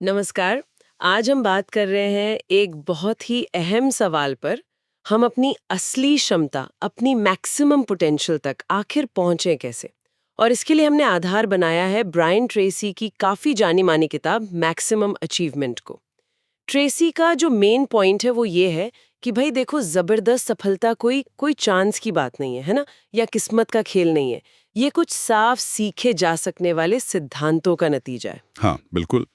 नमस्कार। आज हम बात कर रहे हैं एक बहुत ही अहम सवाल पर। हम अपनी असली क्षमता, अपनी मैक्सिमम पोटेंशियल तक आखिर पहुंचे कैसे। और इसके लिए हमने आधार बनाया है ब्रायन ट्रेसी की काफी जानी मानी किताब मैक्सिमम अचीवमेंट को। ट्रेसी का जो मेन पॉइंट है वो ये है कि भाई देखो, जबरदस्त सफलता कोई कोई चांस की बात नहीं है ना, या किस्मत का खेल नहीं है। ये कुछ साफ सीखे जा सकने वाले सिद्धांतों का नतीजा है। हाँ, बिल्कुल।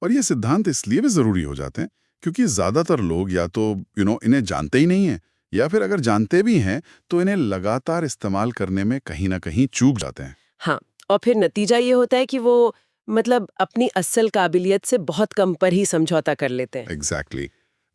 और ये सिद्धांत इसलिए भी ज़रूरी हो जाते हैं क्योंकि ज़्यादातर लोग या तो इन्हें जानते ही नहीं हैं, या फिर अगर जानते भी हैं तो इन्हें लगातार इस्तेमाल करने में कहीं ना कहीं चूक जाते हैं। हाँ, और फिर नतीजा ये होता है कि वो अपनी असल काबिलियत से बहुत कम पर ही समझौता कर लेते हैं। एग्जैक्टली।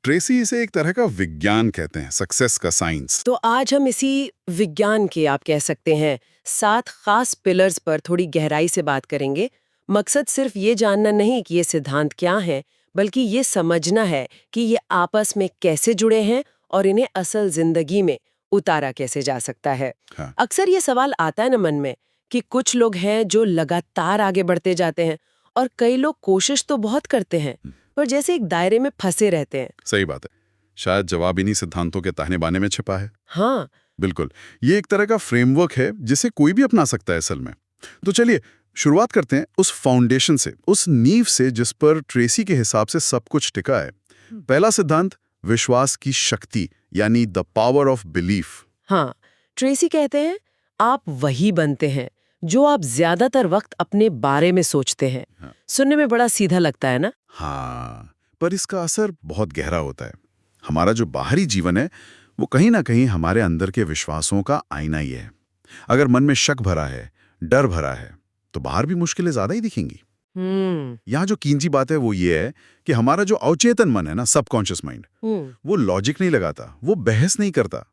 ट्रेसी इसे एक तरह का विज्ञान कहते हैं, सक्सेस का साइंस। तो आज हम इसी विज्ञान के, आप कह सकते हैं, 7 खास पिलर्स पर थोड़ी गहराई से बात करेंगे। मकसद सिर्फ ये जानना नहीं कि ये सिद्धांत क्या हैं, बल्कि ये समझना है कि ये आपस में कैसे जुड़े हैं और इन्हें असल जिंदगी में उतारा कैसे जा सकता है। हाँ। अक्सर ये सवाल आता है ना मन में कि कुछ लोग हैं जो लगातार आगे बढ़ते जाते हैं और कई लोग कोशिश तो बहुत करते हैं पर जैसे एक दायरे में फंसे रहते हैं। सही बात है। शायद जवाब इन्हीं सिद्धांतों के ताहने बाने में छिपा है। हाँ। बिल्कुल। ये एक तरह का फ्रेमवर्क है जिसे कोई भी अपना सकता है असल में। तो चलिए शुरुआत करते हैं उस फाउंडेशन से, उस नींव से जिस पर ट्रेसी के हिसाब से सब कुछ टिका है। पहला सिद्धांत, विश्वास की शक्ति, यानी द पावर ऑफ बिलीफ। हाँ, ट्रेसी कहते हैं आप वही बनते हैं जो आप ज्यादातर वक्त अपने बारे में सोचते हैं। हाँ। सुनने में बड़ा सीधा लगता है ना। हाँ, पर इसका असर बहुत गहरा होता है। हमारा जो बाहरी जीवन है वो कहीं ना कहीं हमारे अंदर के विश्वासों का आईना ही है। अगर मन में शक भरा है, डर भरा है, तो बाहर भी मुश्किलें ज्यादा ही दिखेंगी। यहाँ जो कीमती बात है वो ये है कि हमारा जो अवचेतन मन है ना, सबकॉन्शियस माइंड, वो लॉजिक नहीं लगाता, वो बहस नहीं करता।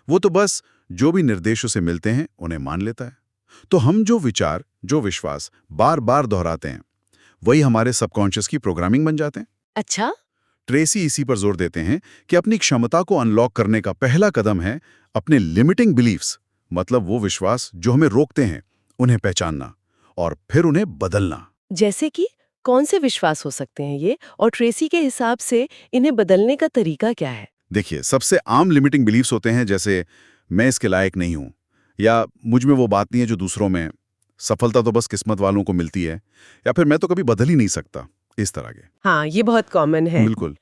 वो तो बस जो भी निर्देशों से मिलते हैं उन्हें मान लेता है। तो हम जो विचार, जो विश्वास बार बार दोहराते हैं, वही हमारे सबकॉन्शियस की प्रोग्रामिंग बन जाते हैं। अच्छा। ट्रेसी इसी पर जोर देते हैं कि अपनी क्षमता को अनलॉक करने का पहला कदम है अपने लिमिटिंग बिलीफ्स, मतलब वो विश्वास जो हमें रोकते हैं, उन्हें पहचानना और फिर उन्हें बदलना। जैसे कि कौन से विश्वास हो सकते हैं ये, और ट्रेसी के हिसाब से इन्हें बदलने का तरीका क्या है? देखिए, सबसे आम लिमिटिंग बिलीफ्स होते हैं जैसे मैं इसके लायक नहीं हूं, या मुझ में वो बात नहीं है जो दूसरों में, सफलता तो बस किस्मत वालों को मिलती है, या फिर मैं तो कभी बदल ही नहीं सकता, इस तरह के। हाँ, ये बहुत कॉमन है। बिल्कुल।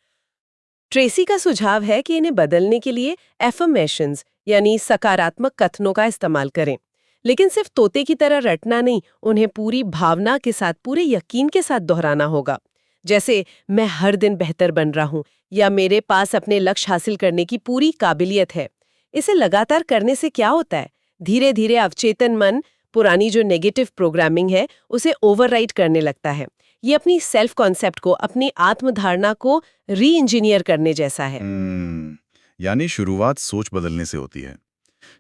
ट्रेसी का सुझाव है कि इन्हें बदलने के लिए एफर्मेशंस यानी सकारात्मक कथनों का इस्तेमाल करें। लेकिन सिर्फ तोते की तरह रटना नहीं, उन्हें पूरी भावना के साथ, पूरे यकीन के साथ दोहराना होगा। जैसे मैं हर दिन बेहतर बन रहा हूँ, या मेरे पास अपने लक्ष्य हासिल करने की पूरी काबिलियत है। इसे लगातार करने से क्या होता है, धीरे धीरे अवचेतन मन पुरानी जो नेगेटिव प्रोग्रामिंग है उसे ओवरराइड करने लगता है। ये अपनी सेल्फ कॉन्सेप्ट को, अपनी आत्मधारणा को री इंजीनियर करने जैसा है। यानी शुरुआत सोच बदलने से होती है।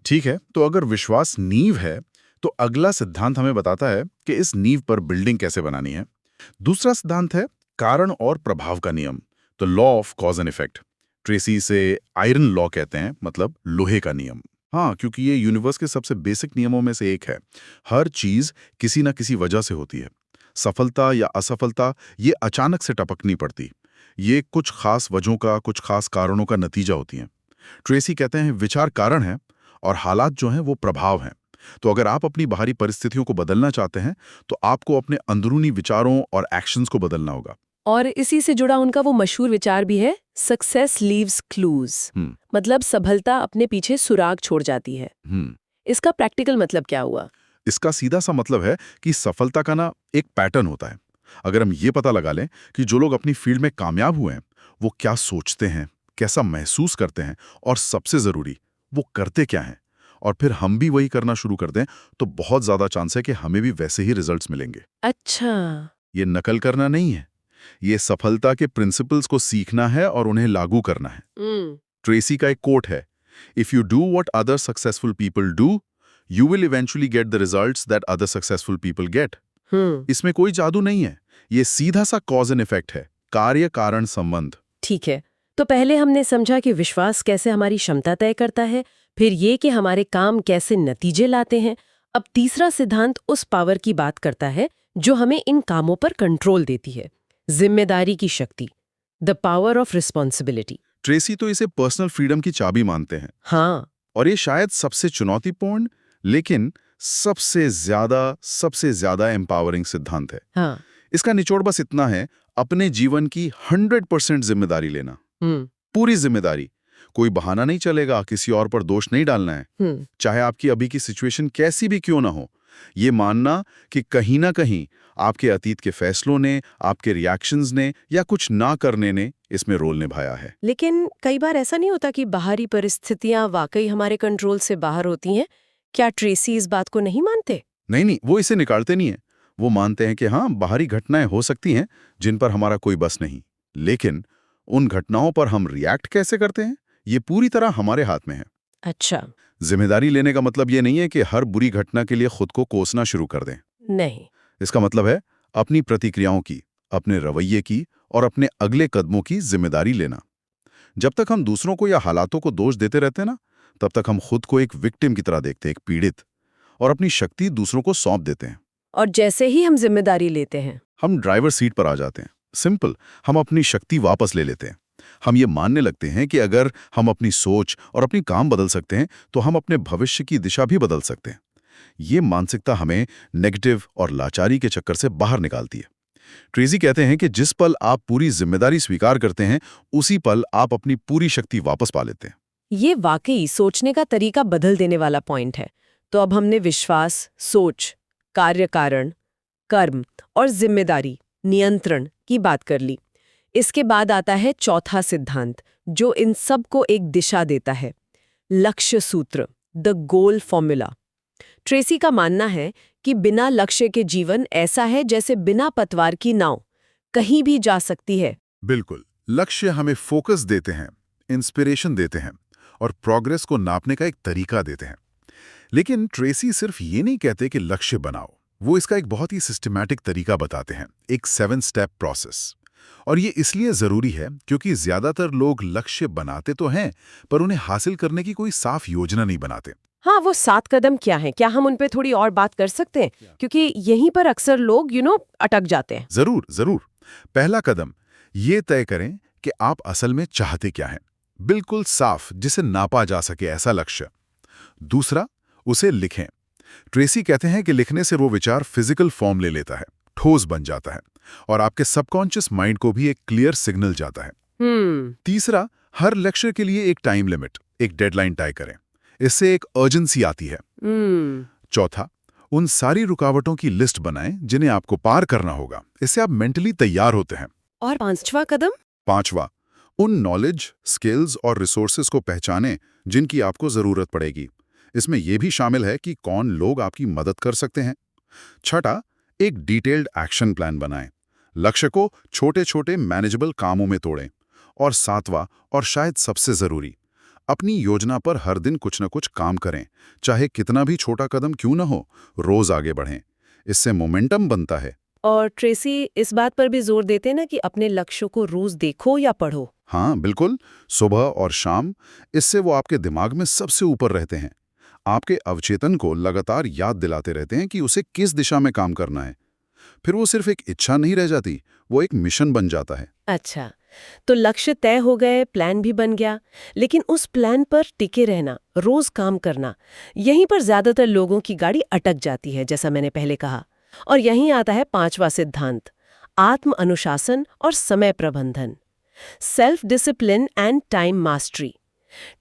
ठीक है, तो अगर विश्वास नींव है, तो अगला सिद्धांत हमें बताता है कि इस नींव पर बिल्डिंग कैसे बनानी है। दूसरा सिद्धांत है कारण और प्रभाव का नियम, तो law of cause and effect. Tracy इसे आयरन लॉ कहते हैं, मतलब लोहे का नियम। हाँ, क्योंकि ये यूनिवर्स के सबसे बेसिक नियमों में से एक है। हर चीज किसी न किसी वजह से होती है। सफलता या असफलता ये अचानक से टपक नहीं पड़ती। ये कुछ खास वजहों का, कुछ खास कारणों का नतीजा होती हैं। ट्रेसी कहते हैं विचार कारण है और हालात जो हैं वो प्रभाव हैं। तो अगर आप अपनी बाहरी परिस्थितियों को बदलना चाहते हैं, तो आपको अपने अंदरूनी विचारों और एक्शंस को बदलना होगा। और इसी से जुड़ा उनका वो मशहूर विचार भी है, सक्सेस लीव्स क्लूज, मतलब सफलता अपने पीछे सुराग छोड़ जाती है। इसका प्रैक्टिकल मतलब क्या हुआ? इसका सीधा सा मतलब है कि सफलता का ना एक पैटर्न होता है। अगर हम ये पता लगा लें कि जो लोग अपनी फील्ड में कामयाब हुए हैं वो क्या सोचते हैं, कैसा महसूस करते हैं, और सबसे जरूरी वो करते क्या हैं, और फिर हम भी वही करना शुरू कर दें, तो बहुत ज्यादा चांस है कि हमें भी वैसे ही रिजल्ट्स मिलेंगे। अच्छा। ये नकल करना नहीं है, ये सफलता के प्रिंसिपल्स को सीखना है और उन्हें लागू करना है। ट्रेसी का एक कोट है, if you do what other successful people do, you will eventually get the results that other successful people get. इसमें कोई जादू नहीं है, ये सीधा सा कॉज एंड इफेक्ट है, कार्य कारण संबंध। ठीक है, तो पहले हमने समझा कि विश्वास कैसे हमारी क्षमता तय करता है, फिर ये कि हमारे काम कैसे नतीजे लाते हैं। अब तीसरा सिद्धांत उस पावर की बात करता है जो हमें इन कामों पर कंट्रोल देती है। जिम्मेदारी की शक्ति, the power of responsibility. Tracy तो इसे पर्सनल फ्रीडम की चाबी मानते हैं, हाँ। और ये शायद सबसे चुनौतीपूर्ण लेकिन सबसे ज्यादा एम्पावरिंग सिद्धांत है। हाँ। इसका निचोड़ बस इतना है, अपने जीवन की 100% जिम्मेदारी लेना। पूरी जिम्मेदारी। कोई बहाना नहीं चलेगा, किसी और पर दोष नहीं डालना है, चाहे आपकी अभी की सिचुएशन कैसी भी क्यों ना हो। ये मानना कि कहीं ना कहीं आपके अतीत के फैसलों ने, आपके रिएक्शंस ने या कुछ ना करने ने इसमें रोल निभाया है। लेकिन कई बार ऐसा नहीं होता कि बाहरी परिस्थितियां वाकई हमारे कंट्रोल से बाहर होती हैं? क्या ट्रेसी इस बात को नहीं मानते? नहीं, वो इसे निकालते नहीं है। वो मानते हैं कि हाँ, बाहरी घटनाएं हो सकती हैं जिन पर हमारा कोई बस नहीं, लेकिन उन घटनाओं पर हम रिएक्ट कैसे करते हैं, ये पूरी तरह हमारे हाथ में है। अच्छा। जिम्मेदारी लेने का मतलब ये नहीं है कि हर बुरी घटना के लिए खुद को कोसना शुरू कर दें। नहीं। इसका मतलब है अपनी प्रतिक्रियाओं की, अपने रवैये की और अपने अगले कदमों की जिम्मेदारी लेना। जब तक हम दूसरों को या हालातों को दोष देते रहते हैं ना, तब तक हम खुद को एक विक्टिम की तरह देखते हैं, एक पीड़ित, और अपनी शक्ति दूसरों को सौंप देते हैं। और जैसे ही हम जिम्मेदारी लेते हैं, हम ड्राइवर सीट पर आ जाते हैं। सिंपल, हम अपनी शक्ति वापस ले लेते हैं। हम ये मानने लगते हैं कि अगर हम अपनी सोच और अपनी काम बदल सकते हैं तो हम अपने भविष्य की दिशा भी बदल सकते हैं। ये मानसिकता हमें नेगेटिव और लाचारी के चक्कर से बाहर निकालती है। ट्रेसी कहते हैं कि जिस पल आप पूरी जिम्मेदारी स्वीकार करते हैं, उसी पल आप अपनी पूरी शक्ति वापस पा लेते हैं। ये वाकई सोचने का तरीका बदल देने वाला पॉइंट है। तो अब हमने विश्वास, सोच, कार्य कारण, कर्म और जिम्मेदारी, नियंत्रण की बात कर ली। इसके बाद आता है चौथा सिद्धांत, जो इन सब को एक दिशा देता है, लक्ष्य सूत्र, द गोल फॉर्मूला। ट्रेसी का मानना है कि बिना लक्ष्य के जीवन ऐसा है जैसे बिना पतवार की नाव, कहीं भी जा सकती है। बिल्कुल, लक्ष्य हमें फोकस देते हैं, इंस्पिरेशन देते हैं और प्रोग्रेस को नापने का एक तरीका देते हैं। लेकिन ट्रेसी सिर्फ ये नहीं कहते कि लक्ष्य बनाओ, वो इसका एक बहुत ही सिस्टमैटिक तरीका बताते हैं, एक 7 स्टेप प्रोसेस। और ये इसलिए जरूरी है क्योंकि ज्यादातर लोग लक्ष्य बनाते तो हैं, पर उन्हें हासिल करने की कोई साफ योजना नहीं बनाते। हाँ, वो 7 कदम क्या हैं? क्या हम उन पे थोड़ी और बात कर सकते हैं? क्योंकि यहीं पर अक्सर लोग अटक जाते हैं। जरूर जरूर। पहला कदम, ये तय करें कि आप असल में चाहते क्या हैं, बिल्कुल साफ, जिसे नापा जा सके ऐसा लक्ष्य। दूसरा, उसे लिखें। ट्रेसी कहते हैं कि लिखने से वो विचार फिजिकल फॉर्म ले लेता है, ठोस बन जाता है और आपके सबकॉन्शियस माइंड को भी एक क्लियर सिग्नल जाता है। तीसरा, हर लक्ष्य के लिए एक टाइम लिमिट, एक डेडलाइन तय करें। इससे एक अर्जेंसी आती है। चौथा, उन सारी रुकावटों की लिस्ट बनाएं जिन्हें आपको पार करना होगा। इससे आप मेंटली तैयार होते हैं। और पांचवा कदम? पांचवा, उन नॉलेज, स्किल्स और रिसोर्सेज को पहचानें जिनकी आपको जरूरत पड़ेगी। इसमें यह भी शामिल है कि कौन लोग आपकी मदद कर सकते हैं। छठा, एक डिटेल्ड एक्शन प्लान बनाएं। लक्ष्य को छोटे छोटे मैनेजेबल कामों में तोड़ें। और सातवां, और शायद सबसे जरूरी, अपनी योजना पर हर दिन कुछ न कुछ काम करें, चाहे कितना भी छोटा कदम क्यों न हो, रोज आगे बढ़ें। इससे मोमेंटम बनता है। और ट्रेसी इस बात पर भी जोर देते हैं ना कि अपने लक्ष्यों को रोज देखो या पढ़ो। हाँ बिल्कुल, सुबह और शाम। इससे वो आपके दिमाग में सबसे ऊपर रहते हैं, आपके अवचेतन को लगातार याद दिलाते रहते हैं कि उसे किस दिशा में काम करना है। फिर वो सिर्फ एक इच्छा नहीं रह जाती, वो एक मिशन बन जाता है। अच्छा, तो लक्ष्य तय हो गए, प्लान भी बन गया, लेकिन उस प्लान पर टिके रहना, रोज काम करना, यहीं पर ज्यादातर लोगों की गाड़ी अटक जाती है, जैसा मैंने पहले कहा। और यहीं आता है पांचवा सिद्धांत, आत्म अनुशासन और समय प्रबंधन, self discipline and time mastery.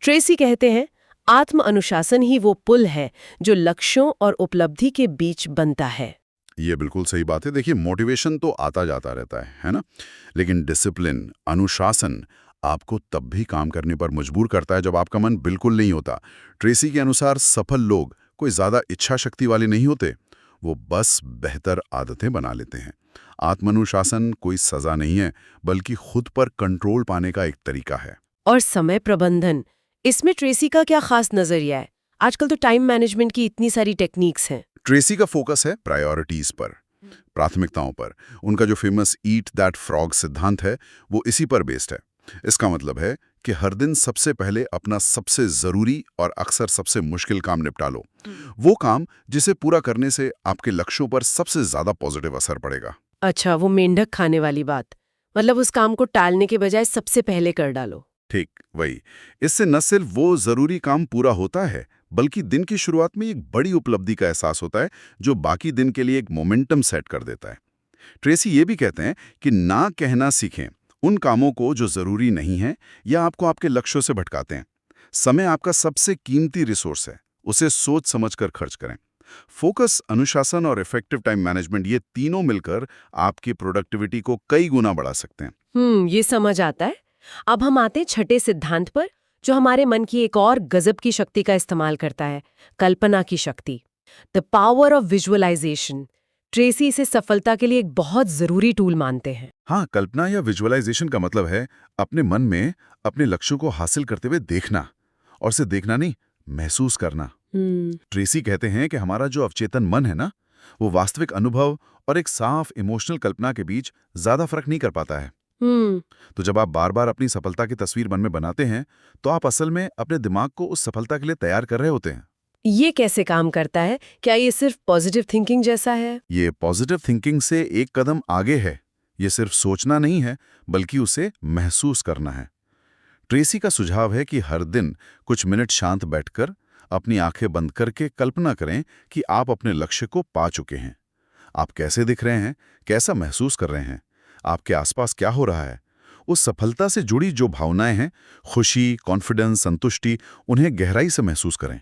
Tracy कहते हैं, आत्म अनुशासन ही वो पुल है जो लक्ष्यों और उपलब्धि के बीच बनता है। ये बिल्कुल सही बात है। देखिए, मोटिवेशन तो आता जाता रहता है ना? लेकिन डिसिप्लिन, अनुशासन आपको तब भी काम करने पर मजबूर करता है जब आपका मन बिल्कुल नहीं होता। ट्रेसी के अनुसार सफल लोग कोई ज्यादा इच्छा शक्ति वाले नहीं होते, वो बस बेहतर आदतें बना लेते हैं। आत्मानुशासन कोई सजा नहीं है, बल्कि खुद पर कंट्रोल पाने का एक तरीका है। और समय प्रबंधन, इसमें ट्रेसी का क्या खास नजरिया है? आजकल तो टाइम मैनेजमेंट की इतनी सारी टेक्निक्स हैं। ट्रेसी का फोकस है प्रायोरिटीज पर, प्राथमिकताओं पर। उनका जो फेमस ईट दैट फ्रॉग सिद्धांत है, वो इसी पर बेस्ड है। इसका मतलब है कि हर दिन सबसे पहले अपना सबसे जरूरी और अक्सर सबसे मुश्किल काम निपटा लो। वो काम जिसे पूरा करने से आपके लक्ष्यों पर सबसे ज्यादा पॉजिटिव असर पड़ेगा। अच्छा, वो मेंढक खाने वाली बात। मतलब उस काम को टालने के बजाय सबसे पहले कर डालो। ठीक वही। इससे न सिर्फ वो जरूरी काम पूरा होता है, बल्कि दिन की शुरुआत में एक बड़ी उपलब्धि का एहसास होता है जो बाकी दिन के लिए एक मोमेंटम सेट कर देता है। ट्रेसी ये भी कहते हैं कि ना कहना सीखें उन कामों को जो जरूरी नहीं है या आपको आपके लक्ष्यों से भटकाते हैं। समय आपका सबसे कीमती रिसोर्स है, उसे सोच समझकर खर्च करें। फोकस, अनुशासन और इफेक्टिव टाइम मैनेजमेंट, ये तीनों मिलकर आपकी प्रोडक्टिविटी को कई गुना बढ़ा सकते हैं। ये समझ आता है। अब हम आते हैं छठे सिद्धांत पर, जो हमारे मन की एक और गजब की शक्ति का इस्तेमाल करता है, कल्पना की शक्ति। The power of visualization. Tracy इसे सफलता के लिए एक बहुत जरूरी टूल मानते हैं। हाँ, कल्पना या विजुअलाइजेशन का मतलब है अपने मन में अपने लक्ष्यों को हासिल करते हुए देखना, और सिर्फ देखना नहीं, महसूस करना। ट्रेसी कहते हैं कि हमारा जो अवचेतन मन है ना, वो वास्तविक अनुभव और एक साफ इमोशनल कल्पना के बीच ज्यादा फर्क नहीं कर पाता है। तो जब आप बार बार अपनी सफलता की तस्वीर मन में बनाते हैं, तो आप असल में अपने दिमाग को उस सफलता के लिए तैयार कर रहे होते हैं। ये कैसे काम करता है? क्या ये सिर्फ पॉजिटिव थिंकिंग जैसा है? ये पॉजिटिव थिंकिंग से एक कदम आगे है। ये सिर्फ सोचना नहीं है, बल्कि उसे महसूस करना है। ट्रेसी का सुझाव है कि हर दिन कुछ मिनट शांत बैठकर अपनी आंखें बंद करके कल्पना करें कि आप अपने लक्ष्य को पा चुके हैं। आप कैसे दिख रहे हैं, कैसा महसूस कर रहे हैं, आपके आसपास क्या हो रहा है। उस सफलता से जुड़ी जो भावनाएं हैं, खुशी, कॉन्फिडेंस, संतुष्टि, उन्हें गहराई से महसूस करें।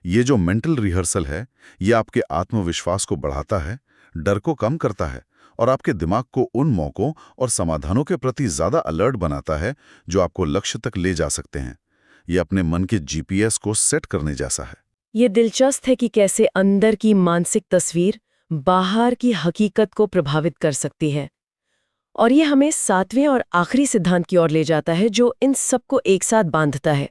ये जो मेंटल रिहर्सल है, ये आपके आत्मविश्वास को बढ़ाता है, डर को कम करता है और आपके दिमाग को उन मौकों और समाधानों के प्रति ज्यादा अलर्ट बनाता है जो आपको लक्ष्य तक ले जा सकते हैं। ये अपने मन के जीपीएस को सेट करने जैसा है। ये दिलचस्प है कि कैसे अंदर की मानसिक तस्वीर बाहर की हकीकत को प्रभावित कर सकती है। और ये हमें सातवें और आखिरी सिद्धांत की ओर ले जाता है, जो इन सबको एक साथ बांधता है,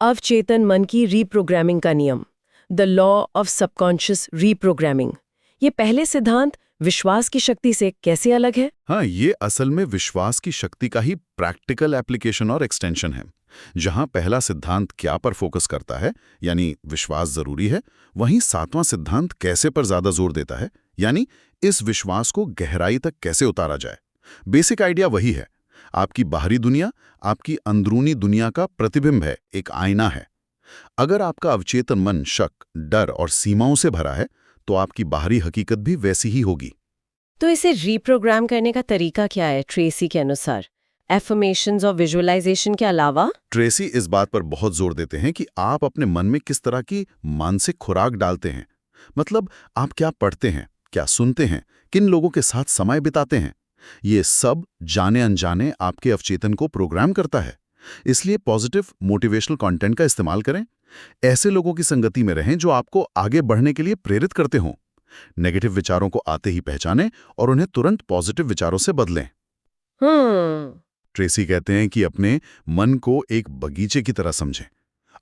अवचेतन मन की रीप्रोग्रामिंग का नियम, the law of subconscious reprogramming. ये पहले सिद्धांत विश्वास की शक्ति से कैसे अलग है? हाँ, ये असल में विश्वास की शक्ति का ही प्रैक्टिकल एप्लीकेशन और एक्सटेंशन है। जहां पहला सिद्धांत क्या पर फोकस करता है, यानी विश्वास जरूरी है, वहीं सातवां सिद्धांत कैसे पर ज्यादा जोर देता है, यानी इस विश्वास को गहराई तक कैसे उतारा जाए। बेसिक आइडिया वही है। आपकी बाहरी दुनिया आपकी अंदरूनी दुनिया का प्रतिबिंब है, एक आईना है। अगर आपका अवचेतन मन शक, डर और सीमाओं से भरा है, तो आपकी बाहरी हकीकत भी वैसी ही होगी। तो इसे रीप्रोग्राम करने का तरीका क्या है ट्रेसी के अनुसार? एफर्मेशंस और विजुअलाइजेशन के अलावा? ट्रेसी इस बात पर बहुत जोर देते हैं कि आप अपने मन में किस तरह की मानसिक खुराक डालते हैं। मतलब आप क्या पढ़ते हैं, क्या सुनते हैं, किन लोगों के साथ समय बिताते हैं। ये सब जाने अनजाने आपके अवचेतन को प्रोग्राम करता है। इसलिए पॉजिटिव मोटिवेशनल कंटेंट का इस्तेमाल करें। ऐसे लोगों की संगति में रहें जो आपको आगे बढ़ने के लिए प्रेरित करते हों। नेगेटिव विचारों को आते ही पहचानें और उन्हें तुरंत पॉजिटिव विचारों से बदलें। ट्रेसी कहते हैं कि अपने मन को एक बगीचे की तरह समझें।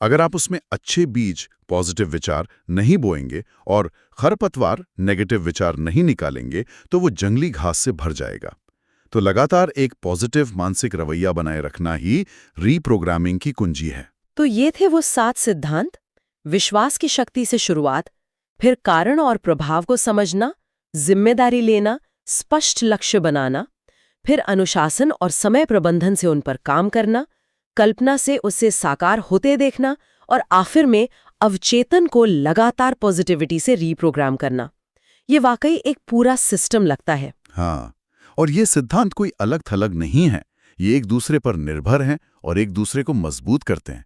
अगर आप उसमें अच्छे बीज, पॉजिटिव विचार नहीं बोएंगे और खरपतवार, नेगेटिव विचार नहीं निकालेंगे, तो वो जंगली घास से भर जाएगा। तो लगातार एक पॉजिटिव मानसिक रवैया बनाए रखना ही रीप्रोग्रामिंग की कुंजी है। तो ये थे वो 7 सिद्धांत। विश्वास की शक्ति से शुरुआत, फिर कारण और प्रभाव को समझना, जिम्मेदारी लेना, स्पष्ट लक्ष्य बनाना, फिर अनुशासन और समय प्रबंधन से उन पर काम करना, कल्पना से उसे साकार होते देखना, और आखिर में अवचेतन को लगातार पॉजिटिविटी से रीप्रोग्राम करना। ये वाकई एक पूरा सिस्टम लगता है। हाँ, और ये सिद्धांत कोई अलग थलग नहीं है। ये एक दूसरे पर निर्भर हैं और एक दूसरे को मजबूत करते हैं।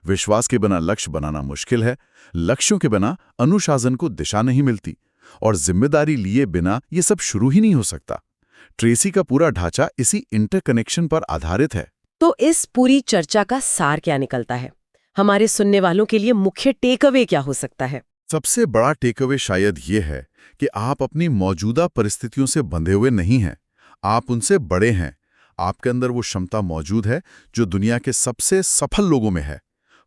विश्वास के बिना लक्ष्य बनाना मुश्किल है, लक्ष्यों के बिना अनुशासन को दिशा नहीं मिलती, और जिम्मेदारी लिए बिना ये सब शुरू ही नहीं हो सकता। ट्रेसी का पूरा ढांचा इसी इंटरकनेक्शन पर आधारित है। तो इस पूरी चर्चा का सार क्या निकलता है? हमारे सुनने वालों के लिए मुख्य टेकअवे क्या हो सकता है? सबसे बड़ा टेकअवे शायद ये है कि आप अपनी मौजूदा परिस्थितियों से बंधे हुए नहीं हैं, आप उनसे बड़े हैं। आपके अंदर वो क्षमता मौजूद है जो दुनिया के सबसे सफल लोगों में है।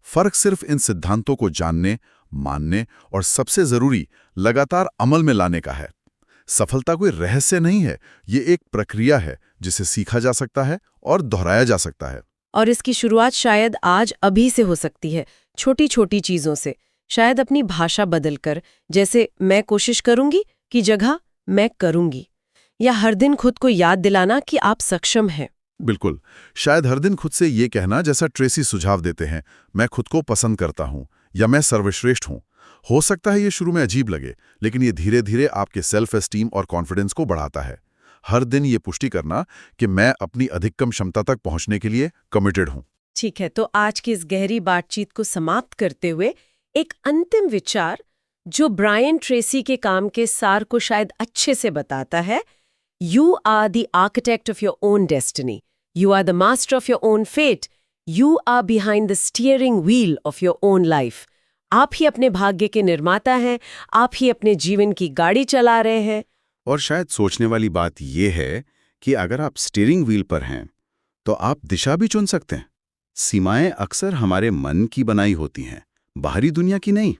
फर्क सिर्फ इन सिद्धांतों को जानने, मानने और सबसे जरूरी लगातार अमल में लाने का है। सफलता कोई रहस्य नहीं है, ये एक प्रक्रिया है जिसे सीखा जा सकता है और दोहराया जा सकता है। और इसकी शुरुआत शायद आज अभी से हो सकती है, छोटी छोटी चीजों से। शायद अपनी भाषा बदलकर, जैसे मैं कोशिश करूंगी की जगह मैं करूंगी, या हर दिन खुद को याद दिलाना कि आप सक्षम हैं। बिल्कुल। शायद हर दिन खुद से ये कहना, जैसा ट्रेसी सुझाव देते हैं, मैं खुद को पसंद करता हूँ या मैं सर्वश्रेष्ठ हूँ। हो सकता है ये शुरू में अजीब लगे, लेकिन ये धीरे धीरे आपके सेल्फ एस्टीम और कॉन्फिडेंस को बढ़ाता है। हर दिन ये पुष्टि करना कि मैं अपनी अधिकतम क्षमता तक पहुंचने के लिए कमिटेड हूँ। ठीक है, तो आज की इस गहरी बातचीत को समाप्त करते हुए एक अंतिम विचार जो ब्रायन ट्रेसी के काम के सार को शायद अच्छे से बताता है। You are the architect of your own destiny, you are the master of your own fate, you are behind the steering wheel of your own life. आप ही अपने भाग्य के निर्माता हैं, आप ही अपने जीवन की गाड़ी चला रहे हैं। और शायद सोचने वाली बात यह है कि अगर आप स्टीयरिंग व्हील पर हैं, तो आप दिशा भी चुन सकते हैं। सीमाएं अक्सर हमारे मन की बनाई होती हैं, बाहरी दुनिया की नहीं।